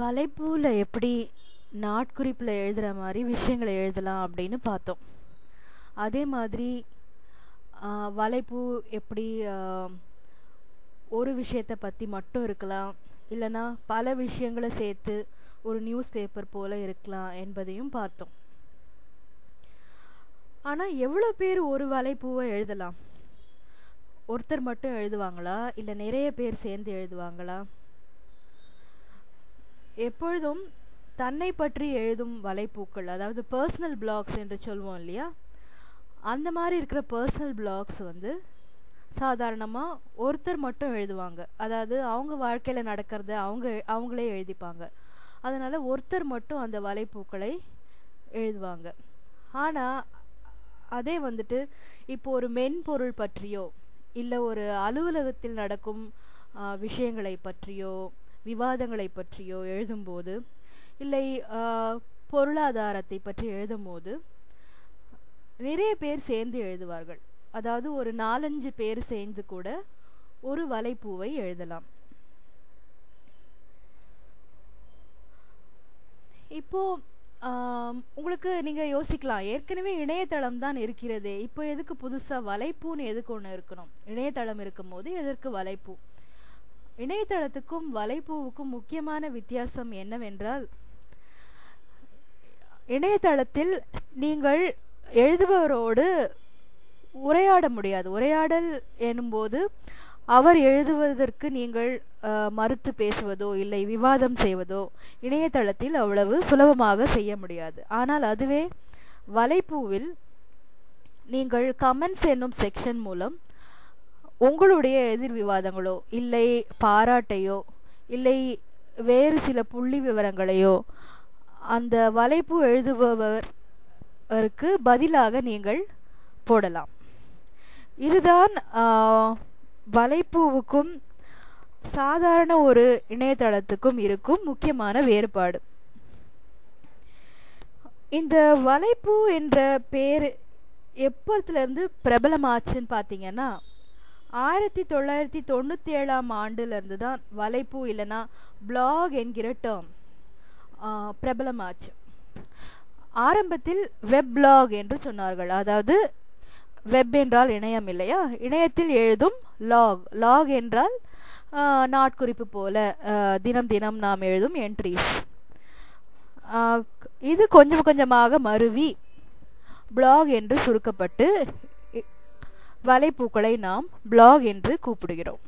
வலைப்பூவில் எப்படி நாட்குறிப்பில் எழுதுகிற மாதிரி விஷயங்களை எழுதலாம் அப்படின்னு பார்த்தோம். அதே மாதிரி வலைப்பூ எப்படி ஒரு விஷயத்தை பற்றி மட்டும் இருக்கலாம், இல்லைன்னா பல விஷயங்களை சேர்த்து ஒரு நியூஸ் பேப்பர் போல இருக்கலாம் என்பதையும் பார்த்தோம். ஆனால் எவ்வளோ பேர் ஒரு வலைப்பூவை எழுதலாம்? ஒருத்தர் மட்டும் எழுதுவாங்களா, இல்லை நிறைய பேர் சேர்ந்து எழுதுவாங்களா? எப்பொழுதும் தன்னை பற்றி எழுதும் வலைப்பூக்கள், அதாவது பர்சனல் பிளாக்ஸ் என்று சொல்லுவோம் இல்லையா, அந்த மாதிரி இருக்கிற பர்சனல் பிளாக்ஸ் சாதாரணமாக ஒருத்தர் மட்டும் எழுதுவாங்க. அதாவது அவங்க வாழ்க்கையில் நடக்கிறத அவங்களே எழுதிப்பாங்க. அதனால் ஒருத்தர் மட்டும் அந்த வலைப்பூக்களை எழுதுவாங்க. ஆனால் அதே இப்போ ஒரு மென்பொருள் பற்றியோ, இல்லை ஒரு அலுவலகத்தில் நடக்கும் விஷயங்களை பற்றியோ, விவாதங்களை பற்றியோ எழுதும்போது, இல்லை பொருளாதாரத்தை பற்றி எழுதும்போது நிறைய பேர் சேர்ந்து எழுதுவார்கள். அதாவது ஒரு 4-5 பேர் சேர்ந்து கூட ஒரு வலைப்பூவை எழுதலாம். இப்போ உங்களுக்கு நீங்க யோசிக்கலாம், ஏற்கனவே இணையதளம் தான் இருக்கிறதே, இப்போ எதுக்கு புதுசா வலைப்பூன்னு எதுக்கு ஒன்று இருக்கணும்? இணையதளம் இருக்கும் போது எதற்கு வலைப்பூ? இணையதளத்துக்கும் வலைப்பூவுக்கும் முக்கியமான வித்தியாசம் என்னவென்றால், இணையதளத்தில் நீங்கள் எழுதுபவரோடு உரையாட முடியாது. உரையாடல் எனும்போது அவர் எழுதுவதற்கு நீங்கள் மறுத்து பேசுவதோ இல்லை விவாதம் செய்வதோ இணையதளத்தில் அவ்வளவு சுலபமாக செய்ய முடியாது. ஆனால் அதுவே வலைப்பூவில் நீங்கள் கமெண்ட்ஸ் என்னும் செக்ஷன் மூலம் உங்களுடைய எதிர் விவாதங்களோ, இல்லை பாராட்டையோ, இல்லை வேறு சில புள்ளி விவரங்களையோ அந்த வலைப்பூ எழுதுபவருக்கு பதிலாக நீங்கள் போடலாம். இதுதான் வலைப்பூவுக்கும் சாதாரண ஒரு இணையதளத்துக்கும் இருக்கும் முக்கியமான வேறுபாடு. இந்த வலைப்பூ என்ற பேர் எப்போத்திலிருந்து பிரபலமாச்சுன்னு பார்த்தீங்கன்னா, 1997ஆம் ஆண்டிலிருந்து தான் வலைப்பூ இல்லைன்னா பிளாக் என்கிற டேர்ம் பிரபலமாச்சு. ஆரம்பத்தில் வெப் பிளாக் என்று சொன்னார்கள். அதாவது வெப் என்றால் இணையம் இல்லையா, இணையத்தில் எழுதும் லாக் என்றால் நாட்குறிப்பு போல தினம் தினம் நாம் எழுதும் என்ட்ரிஸ். இது கொஞ்சம் கொஞ்சமாக மருவி பிளாக் என்று சுருக்கப்பட்டு வலைப்பூக்களை நாம் பிளாக் என்று கூப்பிடுகிறோம்.